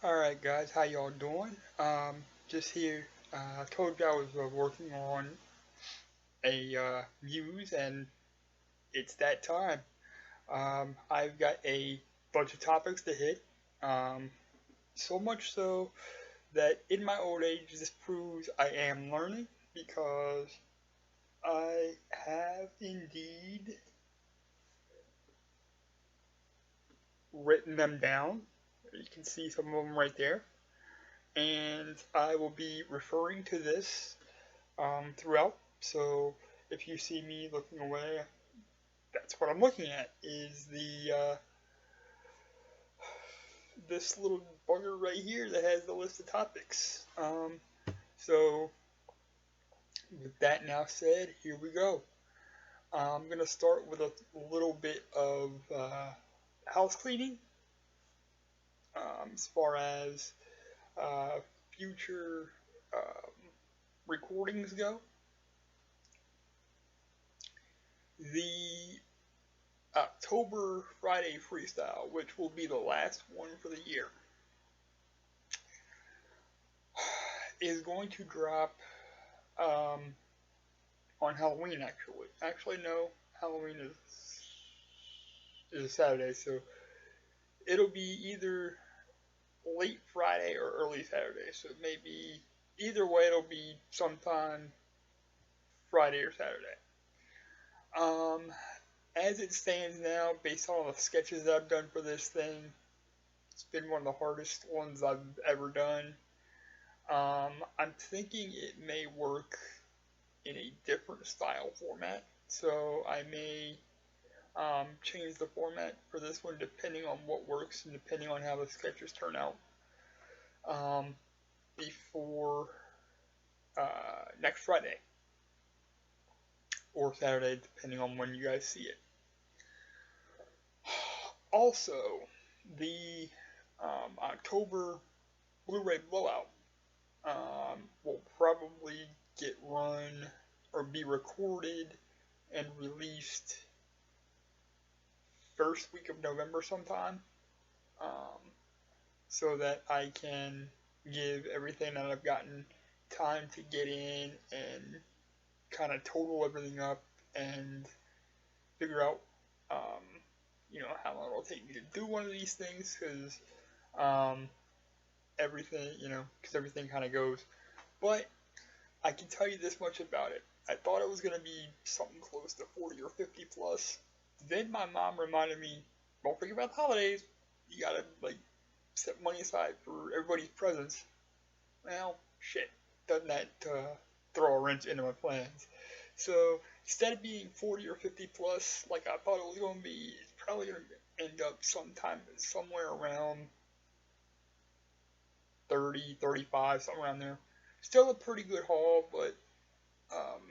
Alright guys, how y'all doing? Just here, I told you I was working on a muse and it's that time. I've got a bunch of topics to hit. Um, so much so that in my old age this proves I am learning because I have indeed written them down. You can see some of them right there. And I will be referring to this throughout. So if you see me looking away, that's what I'm looking at. Is the this little bugger right here that has the list of topics. So with that now said, here we go. I'm gonna start with a little bit of house cleaning, as far as uh, future recordings go. The October Friday freestyle, which will be the last one for the year, is going to drop um, on Halloween. Actually, no, Halloween is a Saturday, so it'll be either late Friday or early Saturday. So maybe either way, it'll be sometime Friday or Saturday. Um, as it stands now, based on all the sketches that I've done for this thing, it's been one of the hardest ones I've ever done. I'm thinking it may work in a different style format, so I may change the format for this one depending on what works and depending on how the sketches turn out um, before next Friday or Saturday, depending on when you guys see it. Also, the October Blu-ray blowout will probably get run or be recorded and released first week of November sometime, um, so that I can give everything that I've gotten time to get in and kind of total everything up and figure out, um, how long it'll take me to do one of these things because um, because everything kind of goes. But I can tell you this much about it. I thought it was going to be something close to 40 or 50 plus. Then my mom reminded me, don't forget about the holidays. You gotta, set money aside for everybody's presents. Well, shit. Doesn't that throw a wrench into my plans? So instead of being 40 or 50 plus, like I thought it was going to be, it's probably going to end up somewhere around 30, 35, somewhere around there. Still a pretty good haul, but um,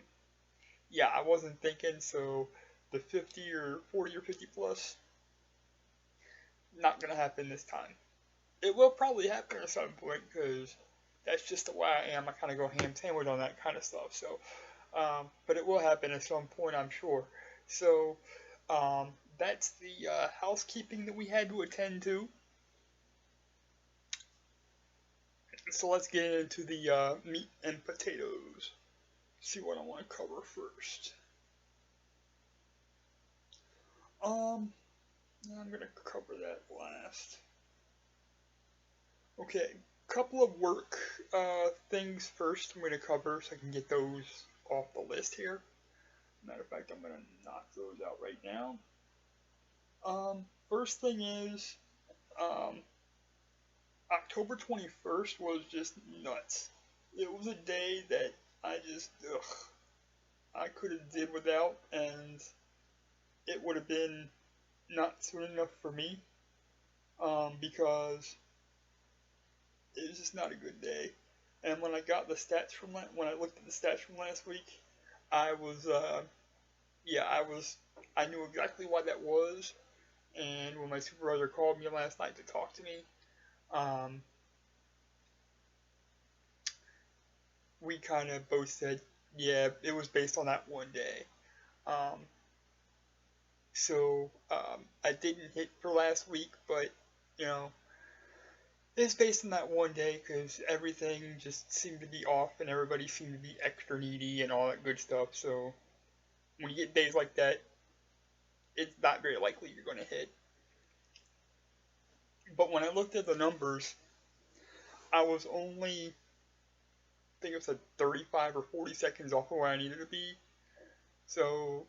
yeah, I wasn't thinking, so the 50 or 40 or 50 plus, not going to happen this time. It will probably happen at some point, because that's just the way I am. I kind of go ham sandwich on that kind of stuff, so, but it will happen at some point, I'm sure. So, that's the housekeeping that we had to attend to. So let's get into the meat and potatoes. See what I want to cover first. Um, I'm gonna cover that last. Okay, couple of work things first. I'm gonna cover so I can get those off the list here. Matter of fact, I'm gonna knock those out right now. First thing is, um, October 21st was just nuts. It was a day that I could have did without, and it would have been not soon enough for me, because it was just not a good day. And when I got the stats from when I looked at the stats from last week, I was, yeah, I knew exactly why that was. And when my supervisor called me last night to talk to me, um, we kind of both said, yeah, it was based on that one day. Um, so I didn't hit for last week, but you know, It's based on that one day because everything just seemed to be off and everybody seemed to be extra needy and all that good stuff. So when you get days like that, it's not very likely you're going to hit. But when I looked at the numbers, I was only, I think it was 35 or 40 seconds off of where I needed to be. So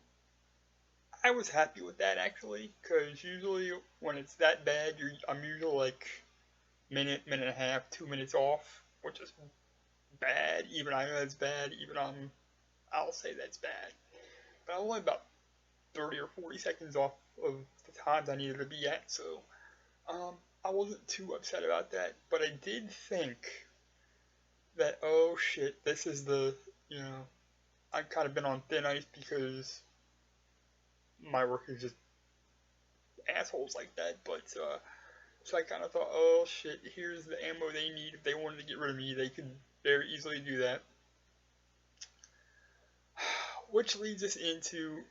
I was happy with that actually, because usually when it's that bad, I'm usually like minute and a half, 2 minutes off, which is bad. Even I know that's bad. I'll say that's bad. But I'm only about 30 or 40 seconds off of the times I needed to be at, so um, I wasn't too upset about that. But I did think that, oh shit, this is I've kind of been on thin ice because my work is just assholes like that. But so I kind of thought, oh shit, here's the ammo they need. If they wanted to get rid of me, they could very easily do that. Which leads us into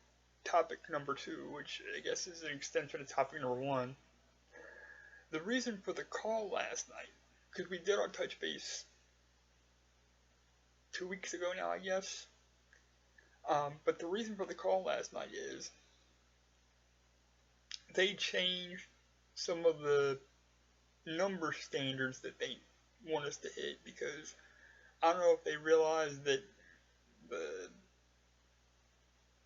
topic number 2, which I guess is an extension of topic number 1. The reason for the call last night, because we did our touch base 2 weeks ago now, I guess. But the reason for the call last night is they changed some of the number standards that they want us to hit, because I don't know if they realized that the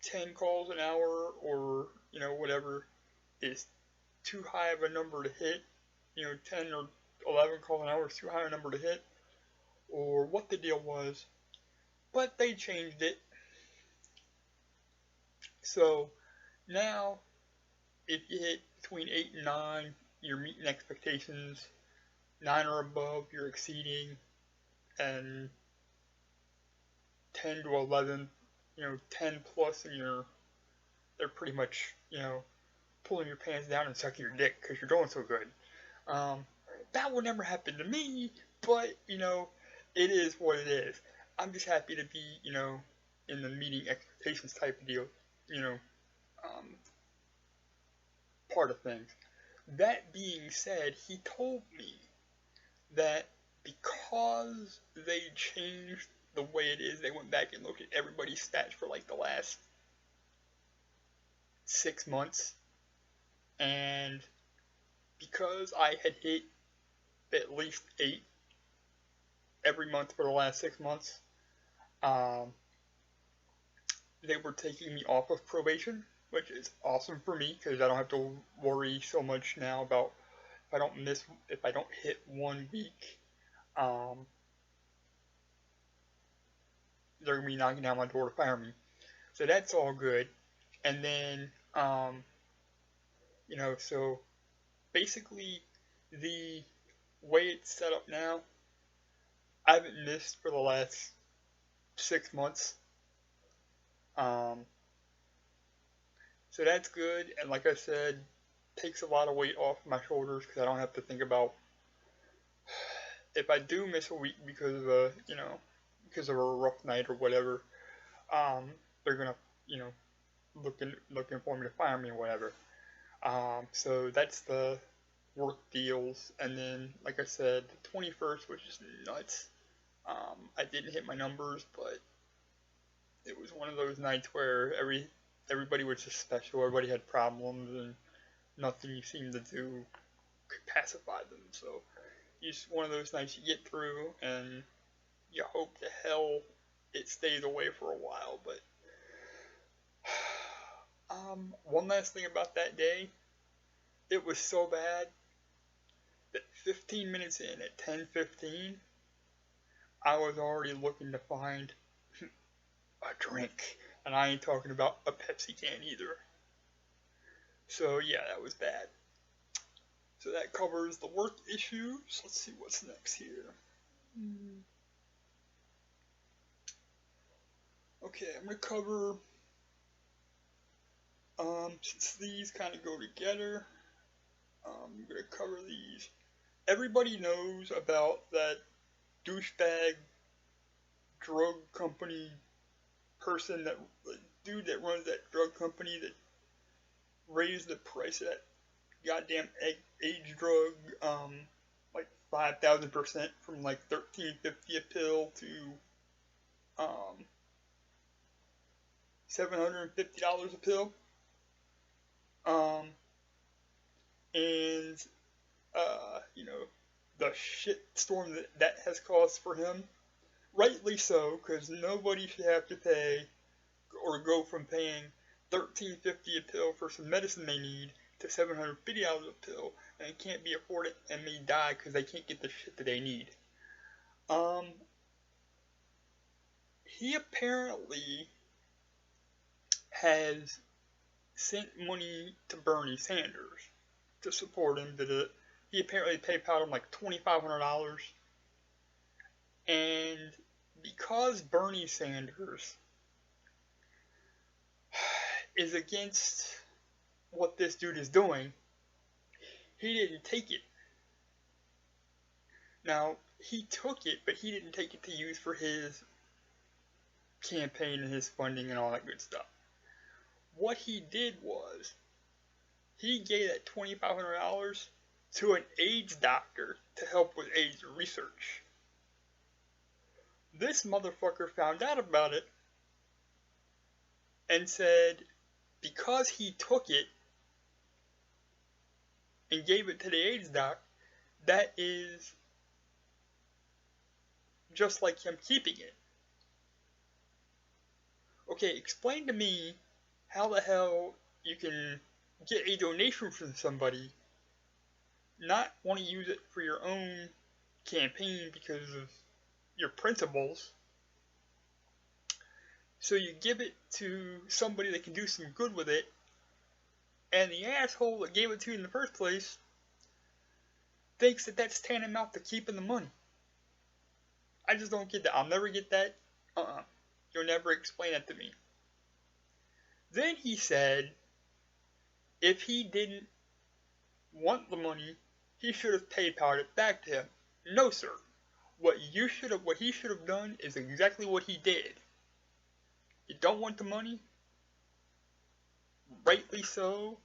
10 calls an hour or whatever is too high of a number to hit. 10 or 11 calls an hour is too high a number to hit, or what the deal was. But they changed it. So now, if you hit between 8 and 9, you're meeting expectations. 9 or above, you're exceeding. And 10 to 11, 10 plus, and they're pretty much, pulling your pants down and sucking your dick because you're doing so good. That would never happen to me, but, it is what it is. I'm just happy to be, in the meeting expectations type of deal, part of things. That being said, he told me that because they changed the way it is, they went back and looked at everybody's stats for like the last 6 months, and because I had hit at least 8 every month for the last 6 months, they were taking me off of probation, which is awesome for me because I don't have to worry so much now about if I don't hit 1 week, they're gonna be knocking down my door to fire me. So that's all good. And then, so basically the way it's set up now, I haven't missed for the last 6 months. So that's good, and like I said, takes a lot of weight off my shoulders because I don't have to think about if I do miss a week because of because of a rough night or whatever. They're gonna looking for me to fire me or whatever. So that's the work deals, and then like I said, the 21st, which is nuts. I didn't hit my numbers, but it was one of those nights where everybody was just special. Everybody had problems, and nothing you seemed to do could pacify them. So it's one of those nights you get through, and you hope to hell it stays away for a while. But one last thing about that day, it was so bad that 15 minutes in, at 10:15, I was already looking to find a drink, and I ain't talking about a Pepsi can either. So yeah, that was bad. So that covers the work issues. Let's see what's next here. Okay, I'm gonna cover, since these kind of go together, I'm gonna cover these. Everybody knows about that douchebag drug company person, that dude that runs that drug company that raised the price of that goddamn age drug like 5,000% from like $13.50 a pill to um, $750 a pill. Um, and you know, the shit storm that has caused for him. Rightly so, because nobody should have to pay or go from paying $13.50 a pill for some medicine they need to $750 a pill, and can't be afforded and may die because they can't get the shit that they need. Um, he apparently has sent money to Bernie Sanders to support him. He apparently PayPal'd him like $2,500, and because Bernie Sanders is against what this dude is doing, he didn't take it. Now, he took it, but he didn't take it to use for his campaign and his funding and all that good stuff. What he did was, he gave that $2,500 to an AIDS doctor to help with AIDS research. This motherfucker found out about it and said, because he took it and gave it to the AIDS doc, that is just like him keeping it. Okay, explain to me how the hell you can get a donation from somebody, not want to use it for your own campaign because of your principles, so you give it to somebody that can do some good with it, and the asshole that gave it to you in the first place thinks that that's tantamount to keeping the money. I just don't get that. I'll never get that. You'll never explain that to me. Then he said, if he didn't want the money, he should have PayPal'd it back to him. No, sir. What he should have done is exactly what he did. You don't want the money? Rightly so.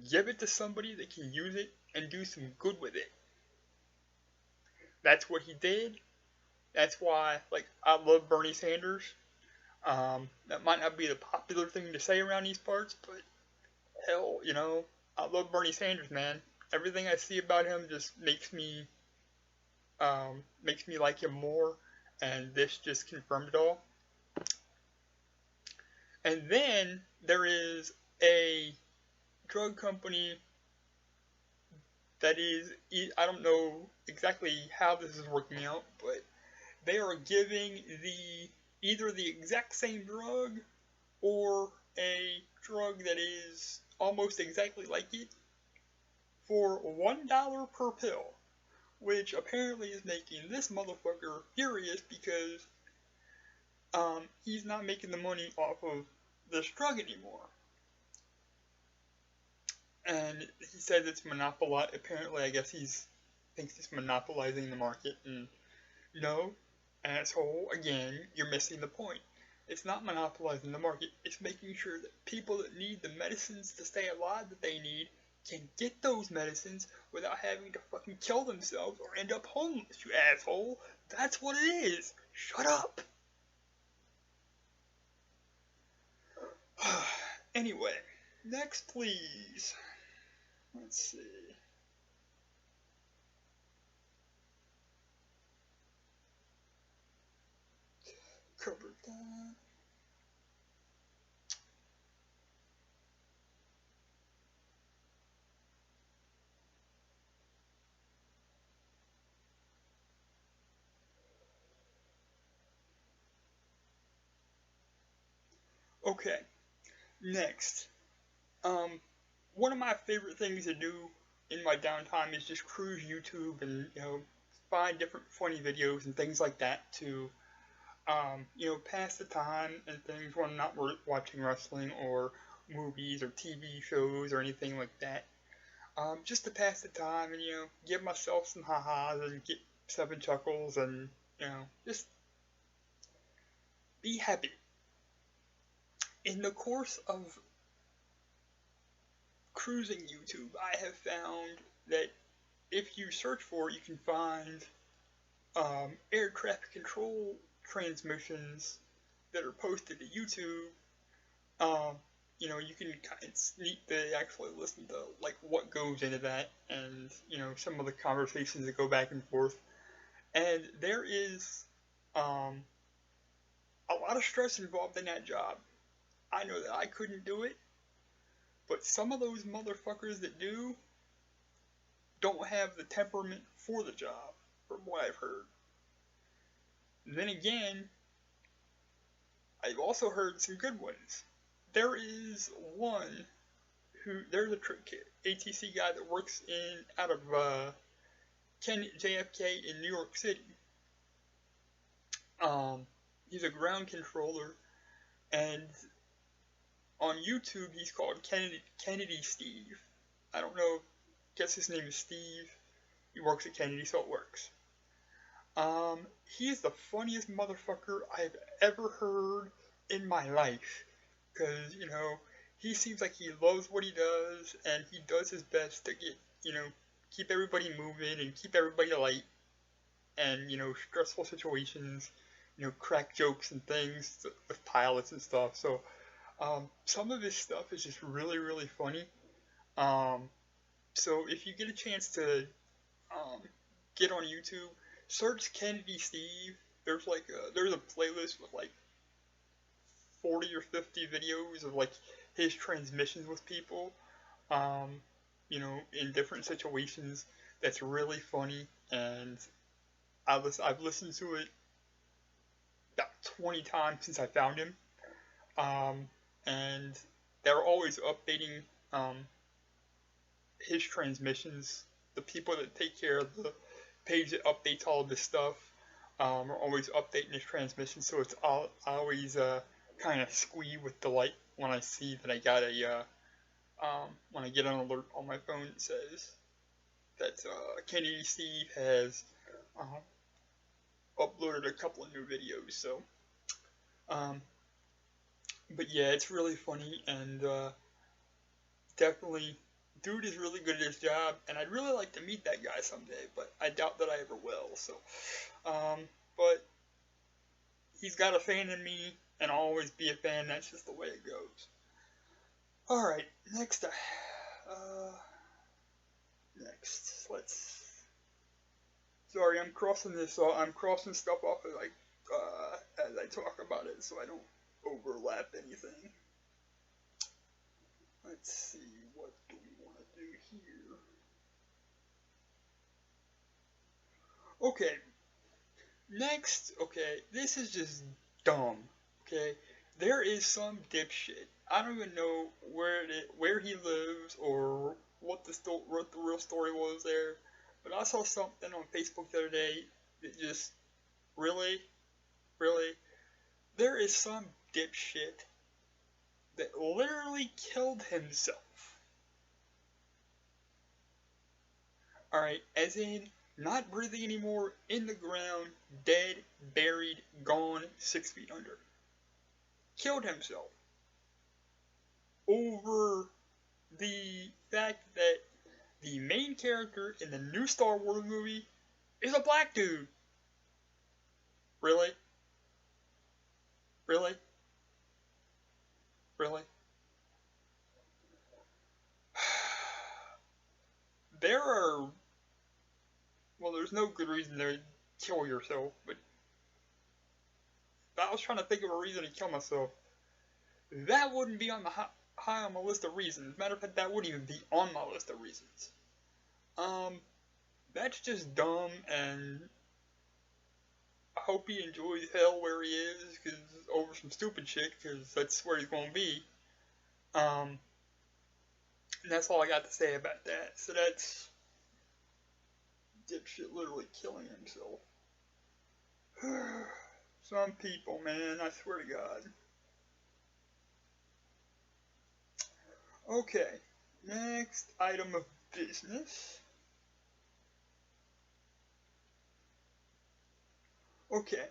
Give it to somebody that can use it and do some good with it. That's what he did. That's why, like, I love Bernie Sanders. That might not be the popular thing to say around these parts, but hell, you know, I love Bernie Sanders, man. Everything I see about him just makes me like him more, and this just confirmed it all. And then there is a drug company that is, I don't know exactly how this is working out, but they are giving either the exact same drug or a drug that is almost exactly like it for $1 per pill, which apparently is making this motherfucker furious because he's not making the money off of this drug anymore. And he says it's monopolized. Apparently, I guess thinks it's monopolizing the market. And no, asshole, again, you're missing the point. It's not monopolizing the market. It's making sure that people that need the medicines to stay alive that they need can get those medicines without having to fucking kill themselves or end up homeless, you asshole. That's what it is. Shut up. Anyway, next please. Let's see. Covered that. Okay, next. One of my favorite things to do in my downtime is just cruise YouTube and, you know, find different funny videos and things like that to, you know, pass the time and things when I'm not watching wrestling or movies or TV shows or anything like that. Just to pass the time and, you know, give myself some ha-has and get 7 chuckles and, you know, just be happy. In the course of cruising YouTube, I have found that if you search for it, you can find air traffic control transmissions that are posted to YouTube. Um, you can. It's neat to actually listen to like what goes into that, and some of the conversations that go back and forth. And there is um, a lot of stress involved in that job. I know that I couldn't do it, but some of those motherfuckers that do don't have the temperament for the job, from what I've heard. Then again, I've also heard some good ones. There is one there's a ATC guy that works out of JFK in New York City. He's a ground controller, and on YouTube he's called Kennedy Steve. I don't know, guess his name is Steve. He works at Kennedy, so it works. He is the funniest motherfucker I've ever heard in my life. Because, he seems like he loves what he does, and he does his best to keep everybody moving and keep everybody light. And, stressful situations, crack jokes and things with pilots and stuff. So, some of his stuff is just really, really funny. So if you get a chance to get on YouTube, search Kennedy Steve. There's a playlist with like 40 or 50 videos of like his transmissions with people, in different situations. That's really funny, and I've listened to it about 20 times since I found him, and they're always updating his transmissions. The people that take care of the page that updates all of this stuff are always updating his transmission, so it's always kind of squee with delight when I see that I got when I get an alert on my phone that says that Kennedy Steve has uploaded a couple of new videos. So, but yeah, it's really funny, and definitely, dude is really good at his job, and I'd really like to meet that guy someday, but I doubt that I ever will. So, but he's got a fan in me, and I'll always be a fan. That's just the way it goes. All right, next, Sorry, I'm crossing this. I'm crossing stuff off as I talk about it, so I don't overlap anything. Let's see, what do we want to do here? Okay, next, this is just dumb, There is some dipshit. I don't even know where he lives or what the real story was there, but I saw something on Facebook the other day that just really, there is some dipshit that literally killed himself. Alright, as in, not breathing anymore, in the ground, dead, buried, gone, 6 feet under. Killed himself. Over the fact that the main character in the new Star Wars movie is a black dude. Really? Really? Really? There's no good reason to kill yourself, but if I was trying to think of a reason to kill myself, that wouldn't be on the high on my list of reasons. Matter of fact, that wouldn't even be on my list of reasons. That's just dumb, and I hope he enjoys hell where he is, over some stupid shit, because that's where he's gonna be. And that's all I got to say about that. So that's dipshit literally killing himself. Some people, man, I swear to God. Okay, next item of business. Okay,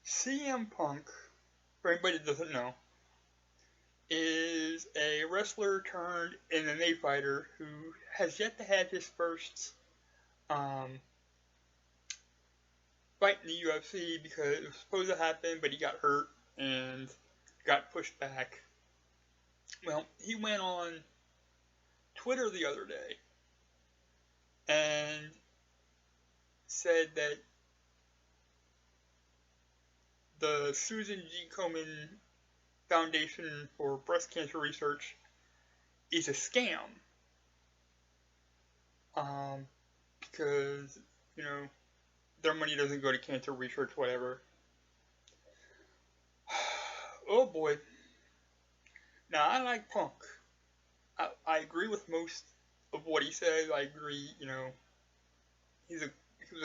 CM Punk, for anybody that doesn't know, is a wrestler turned MMA fighter who has yet to have his first um, fight in the UFC because it was supposed to happen, but he got hurt and got pushed back. Well, he went on Twitter the other day and said that the Susan G. Komen Foundation for Breast Cancer Research is a scam. Because, you know, their money doesn't go to cancer research, whatever. Oh boy. Now, I like Punk. I agree with most of what he says. I agree, you know, he was a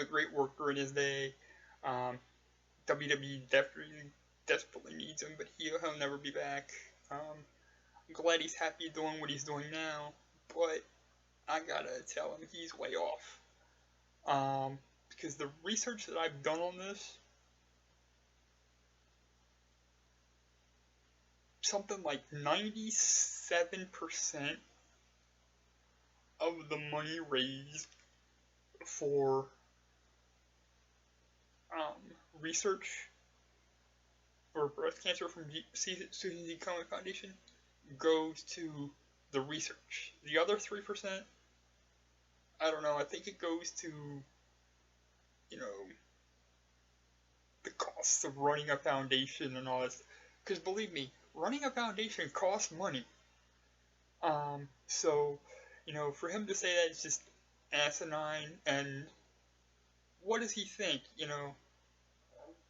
great worker in his day. WWE desperately needs him, but he'll never be back. I'm glad he's happy doing what he's doing now, but I gotta tell him he's way off. Because the research that I've done on this, something like 97% of the money raised for research for breast cancer from Susan G. Komen Foundation goes to the research. The other 3%, I don't know, I think it goes to, you know, the costs of running a foundation and all this. Because believe me, running a foundation costs money. So, you know, for him to say that it's just asinine, and what does he think? You know,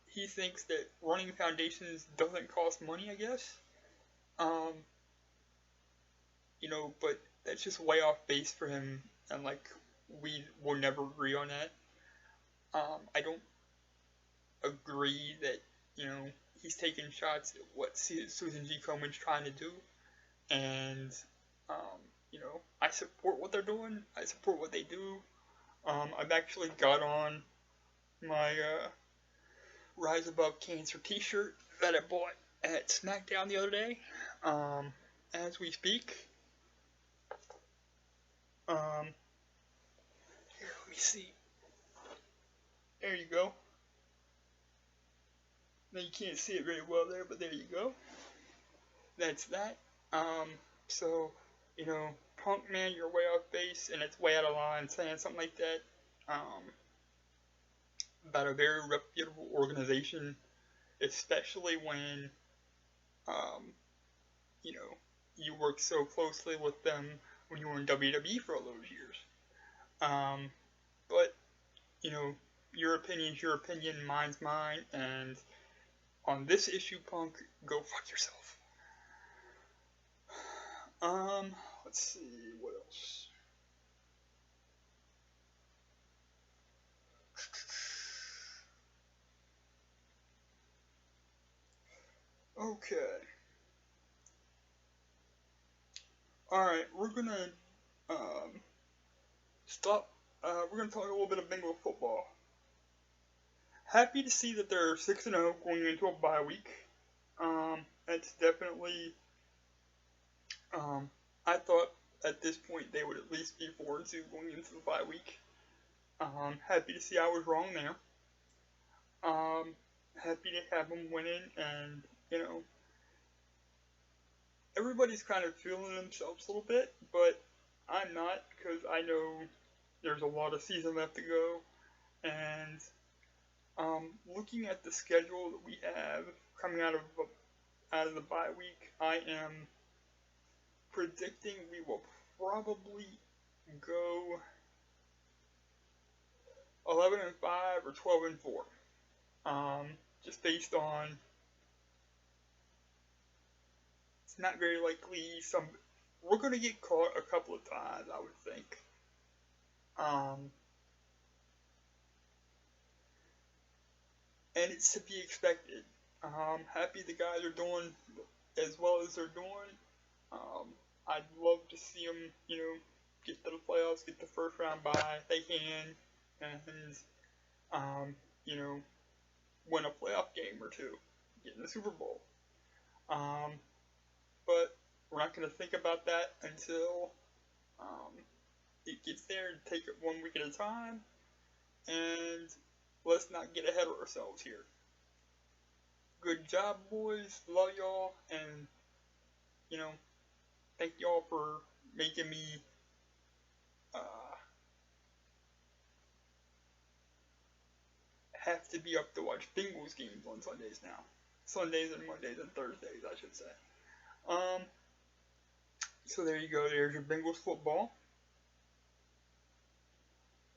he thinks that running foundations doesn't cost money, I guess. You know, but that's just way off base for him, and like, we will never agree on that. I don't agree that, you know, he's taking shots at what Susan G. Komen's trying to do, and, you know, I support what they're doing, I support what they do. I've actually got on my Rise Above Cancer t-shirt that I bought at SmackDown the other day, as we speak. Here, let me see. There you go. Now you can't see it very well there, but there you go. That's that. So, you know, Punk, man, you're way off base, and it's way out of line saying something like that, about a very reputable organization, especially when, you know, you worked so closely with them when you were in WWE for all those years. But, you know, your opinion's your opinion, mine's mine, and on this issue, Punk, go fuck yourself. Let's see, what else? Okay. Alright, we're gonna, stop, we're gonna talk a little bit of Bengal football. Happy to see that they're 6-0 going into a bye week. That's definitely, I thought at this point they would at least be 4-2 going into the bye week. Happy to see I was wrong there. Happy to have them winning, and, you know, everybody's kind of feeling themselves a little bit, but I'm not, because I know there's a lot of season left to go, and looking at the schedule that we have coming out of the bye week, I am predicting we will probably go 11-5 or 12-4. Just based on, it's not very likely we're going to get caught a couple of times, I would think. And it's to be expected. Happy the guys are doing as well as they're doing. I'd love to see them, you know, get to the playoffs, get the first round bye if they can, and, you know, win a playoff game or two, get in the Super Bowl. but we're not going to think about that until um, it gets there. Take it 1 week at a time, and let's not get ahead of ourselves here. Good job, boys. Love y'all, and you know, thank y'all for making me have to be up to watch Bengals games on Sundays now. Sundays and Mondays and Thursdays, I should say. Um, so there you go. There's your Bengals football.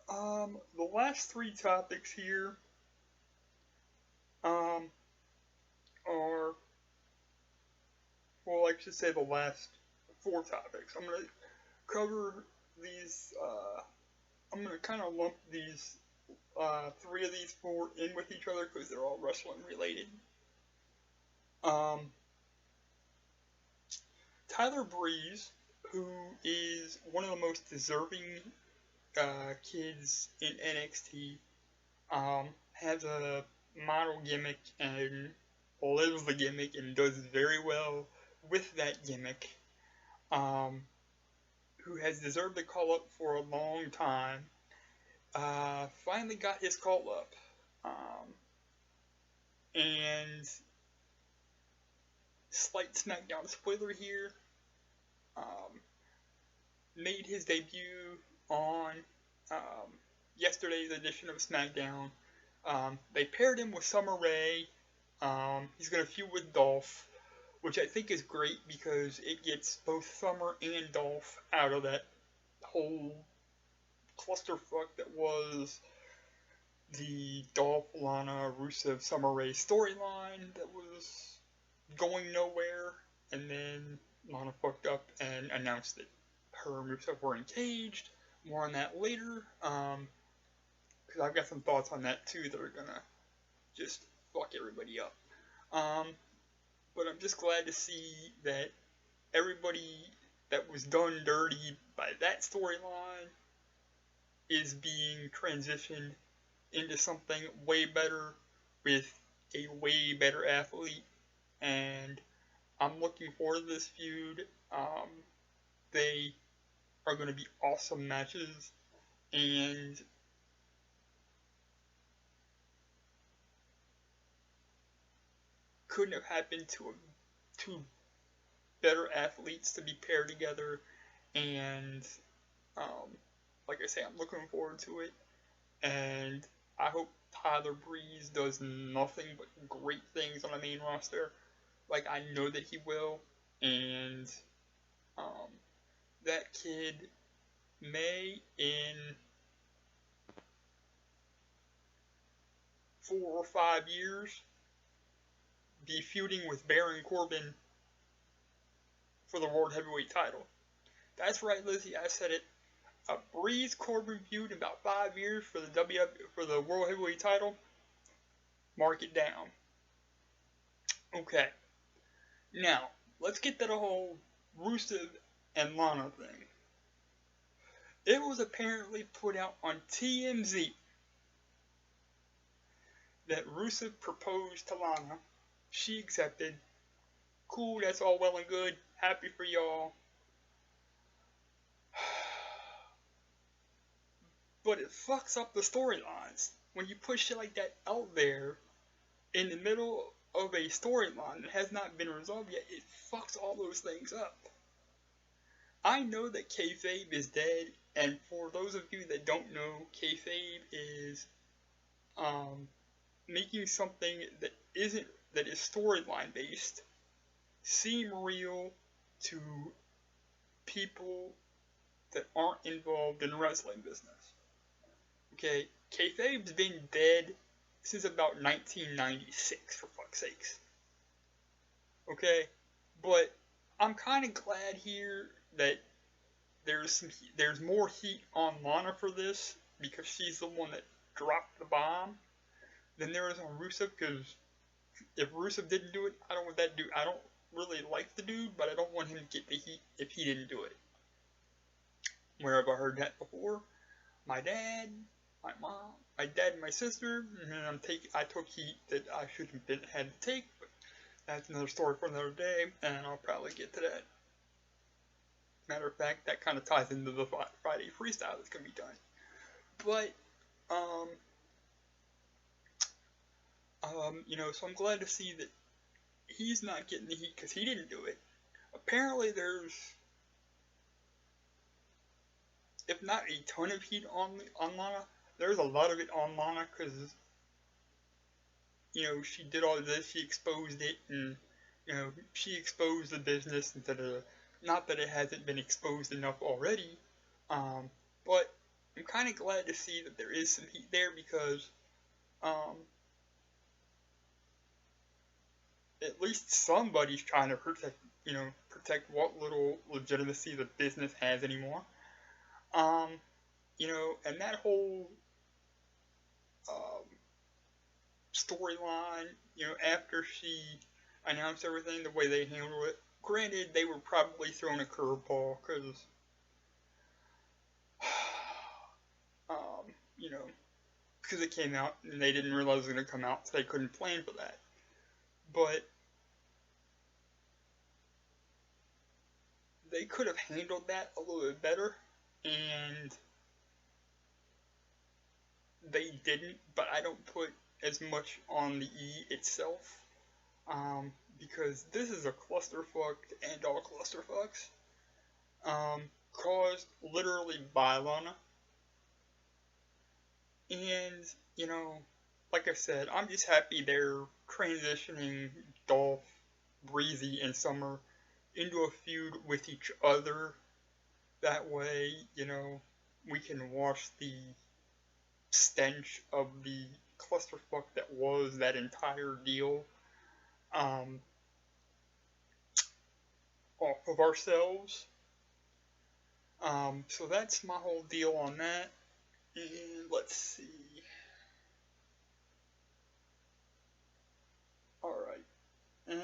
The last three topics here are, well, I should say the last four topics. I'm gonna cover these. I'm gonna kind of lump these three of these four in with each other because they're all wrestling related. Tyler Breeze, who is one of the most deserving kids in NXT, has a model gimmick and lives the gimmick and does very well with that gimmick, who has deserved a call up for a long time, finally got his call up, and slight SmackDown spoiler here, made his debut on yesterday's edition of SmackDown. They paired him with Summer Rae. He's going to feud with Dolph, which I think is great because it gets both Summer and Dolph out of that whole clusterfuck that was the Dolph, Lana, Rusev, Summer Rae storyline that was going nowhere, and then Lana fucked up and announced that her and Rusev were engaged. More on that later, because I've got some thoughts on that too that are gonna just fuck everybody up. But I'm just glad to see that everybody that was done dirty by that storyline is being transitioned into something way better with a way better athlete, and I'm looking forward to this feud. They are going to be awesome matches, and couldn't have happened to two better athletes to be paired together, and like I say, I'm looking forward to it, and I hope Tyler Breeze does nothing but great things on the main roster. Like, I know that he will, and that kid may, in 4 or 5 years, be feuding with Baron Corbin for the World Heavyweight title. That's right, Lizzie, I said it. A Breeze Corbin feud in about 5 years for the World Heavyweight title. Mark it down. Okay. Now, let's get to the whole Rusev and Lana thing. It was apparently put out on TMZ that Rusev proposed to Lana. She accepted. Cool, that's all well and good. Happy for y'all. But it fucks up the storylines. When you put shit like that out there in the middle of a storyline that has not been resolved yet, it fucks all those things up. I know that kayfabe is dead, and for those of you that don't know, kayfabe is making something that is storyline based seem real to people that aren't involved in the wrestling business. Okay, kayfabe's been dead since about 1996, for fuck's sakes. Okay, but I'm kind of glad here that there's more heat on Lana for this, because she's the one that dropped the bomb, than there is on Rusev, because if Rusev didn't do it, I don't want that dude. I don't really like the dude, but I don't want him to get the heat if he didn't do it. Where have I heard that before? My dad, my mom, my dad and my sister, and I took heat that I shouldn't have had to take, but that's another story for another day, and I'll probably get to that. Matter of fact, that kind of ties into the Friday freestyle that's gonna be done. But um, so I'm glad to see that he's not getting the heat because he didn't do it. Apparently, there's, if not a ton of heat on Lana, there's a lot of it on Lana because she did all this, she exposed it, and she exposed the business instead of, not that it hasn't been exposed enough already, but I'm kind of glad to see that there is some heat there because um, at least somebody's trying to protect what little legitimacy the business has anymore. Um, and that whole um, storyline, after she announced everything, the way they handled it. Granted, they were probably throwing a curveball because, um, you know, because it came out and they didn't realize it was going to come out, so they couldn't plan for that. But they could have handled that a little bit better, and they didn't. But I don't put as much on the E itself, because this is a clusterfuck and all clusterfucks, caused literally by Lana. And, like I said, I'm just happy they're transitioning Dolph, Breezy, and Summer into a feud with each other. That way, we can wash the stench of the clusterfuck that was that entire deal off of ourselves. So that's my whole deal on that. And let's see. Alright. And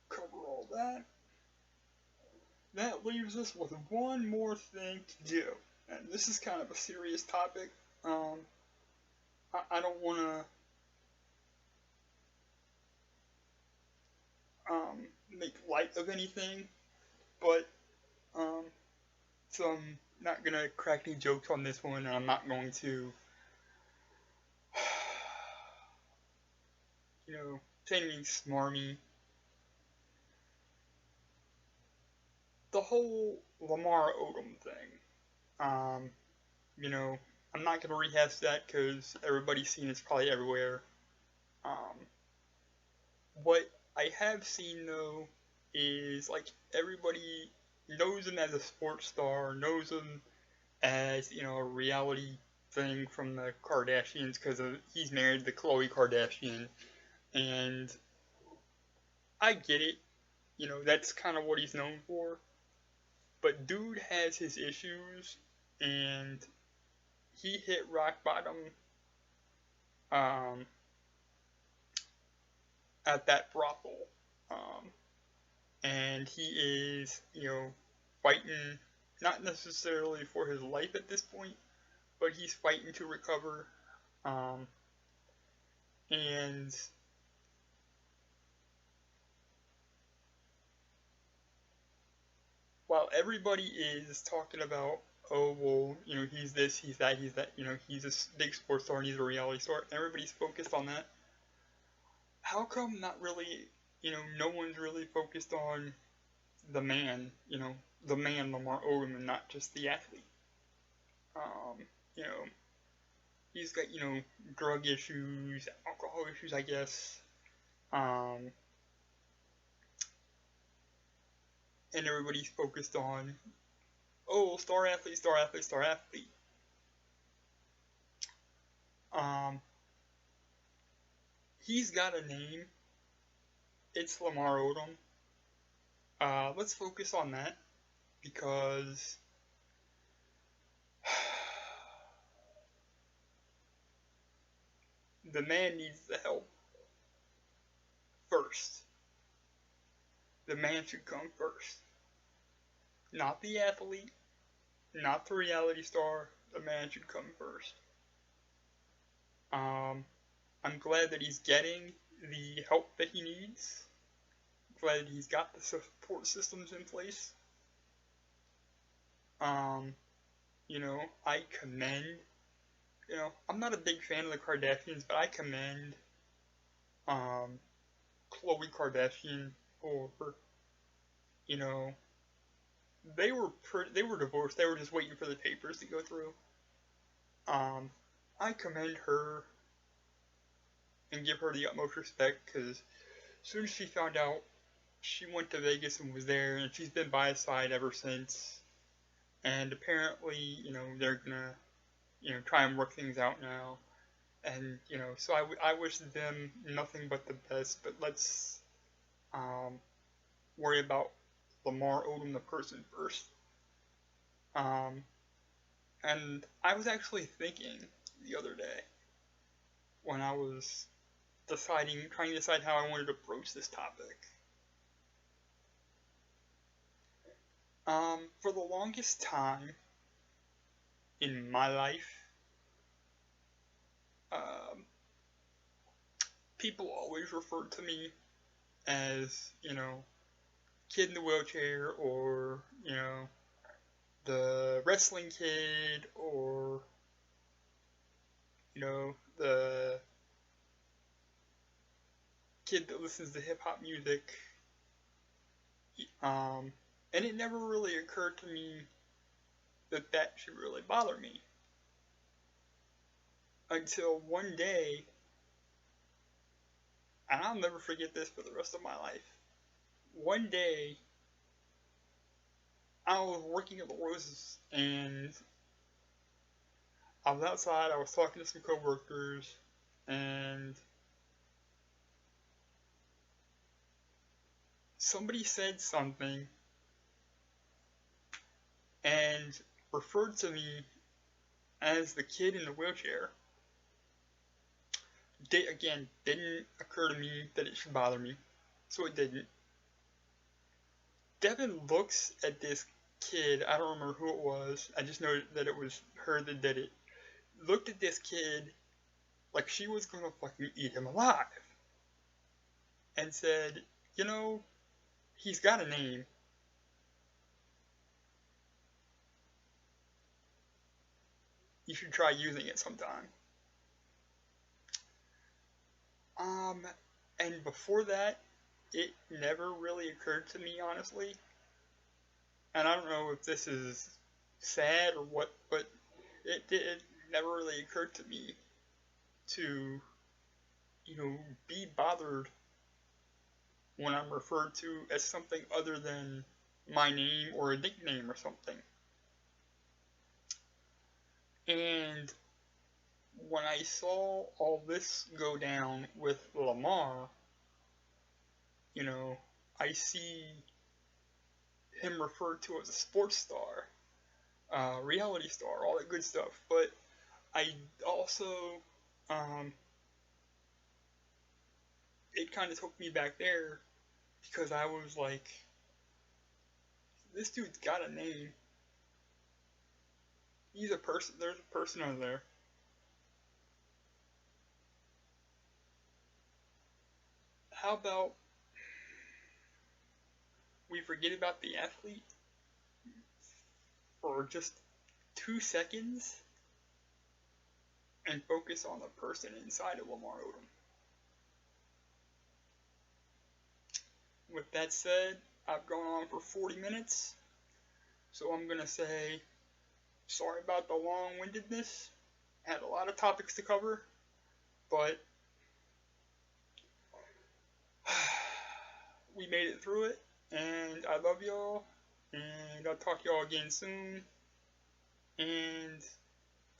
cover all that. That leaves us with one more thing to do. And this is kind of a serious topic. I don't want to make light of anything, but so I'm not gonna crack any jokes on this one, and I'm not going to, say anything smarmy. The whole Lamar Odom thing, I'm not gonna rehash that because everybody's seen it's probably everywhere. What I have seen though is like everybody knows him as a sports star, knows him as a reality thing from the Kardashians because he's married to Khloe Kardashian, and I get it. That's kind of what he's known for. But dude has his issues, and he hit rock bottom um, at that brothel. And he is, fighting, not necessarily for his life at this point, but he's fighting to recover. And while everybody is talking about, oh, well, he's this, he's that, he's a big sports star and he's a reality star, everybody's focused on that. How come not really, no one's really focused on the man, the man Lamar Odom and not just the athlete? You know, he's got, drug issues, alcohol issues, I guess. And everybody's focused on, oh, star athlete, star athlete, star athlete. He's got a name. It's Lamar Odom. Let's focus on that because the man needs the help first. The man should come first. Not the athlete, not the reality star. The man should come first. Um, I'm glad that he's getting the help that he needs. Glad that he's got the support systems in place. Um, I commend, I'm not a big fan of the Kardashians, but I commend um, Khloe Kardashian over, you know, they were divorced. They were just waiting for the papers to go through. Um, I commend her and give her the utmost respect because as soon as she found out, she went to Vegas and was there, and she's been by his side ever since. And apparently, they're gonna, try and work things out now. And, so I wish them nothing but the best, but let's worry about Lamar Odom, the person, first. Um, and I was actually thinking the other day when I was trying to decide how I wanted to broach this topic. For the longest time in my life, um, people always referred to me as, kid in the wheelchair, or, the wrestling kid, or, the kid that listens to hip hop music. And it never really occurred to me that should really bother me. Until one day, and I'll never forget this for the rest of my life. One day, I was working at the Roses, and I was outside, I was talking to some coworkers, and somebody said something and referred to me as the kid in the wheelchair. Didn't occur to me that it should bother me, so it didn't. Devin looks at this kid, I don't remember who it was, I just know that it was her that did it, looked at this kid like she was gonna fucking eat him alive, and said, he's got a name. You should try using it sometime. And before that, it never really occurred to me, honestly. And I don't know if this is sad or what, but it never really occurred to me to, be bothered when I'm referred to as something other than my name or a nickname or something. And when I saw all this go down with Lamar, I see him referred to as a sports star, reality star, all that good stuff. But I also, it kind of took me back there because I was like, this dude's got a name. He's a person. There's a person over there. How about we forget about the athlete for just 2 seconds and focus on the person inside of Lamar Odom? With that said, I've gone on for 40 minutes, so I'm going to say sorry about the long-windedness. Had a lot of topics to cover, but we made it through it, and I love y'all, and I'll talk to y'all again soon. And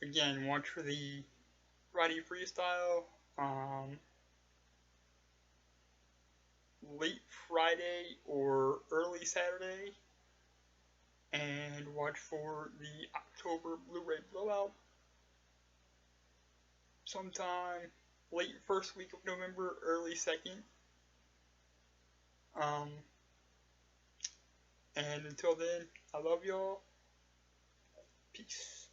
again, watch for the Friday freestyle, late Friday or early Saturday, and watch for the October Blu-ray blowout sometime late first week of November, early second. And until then, I love y'all. Peace.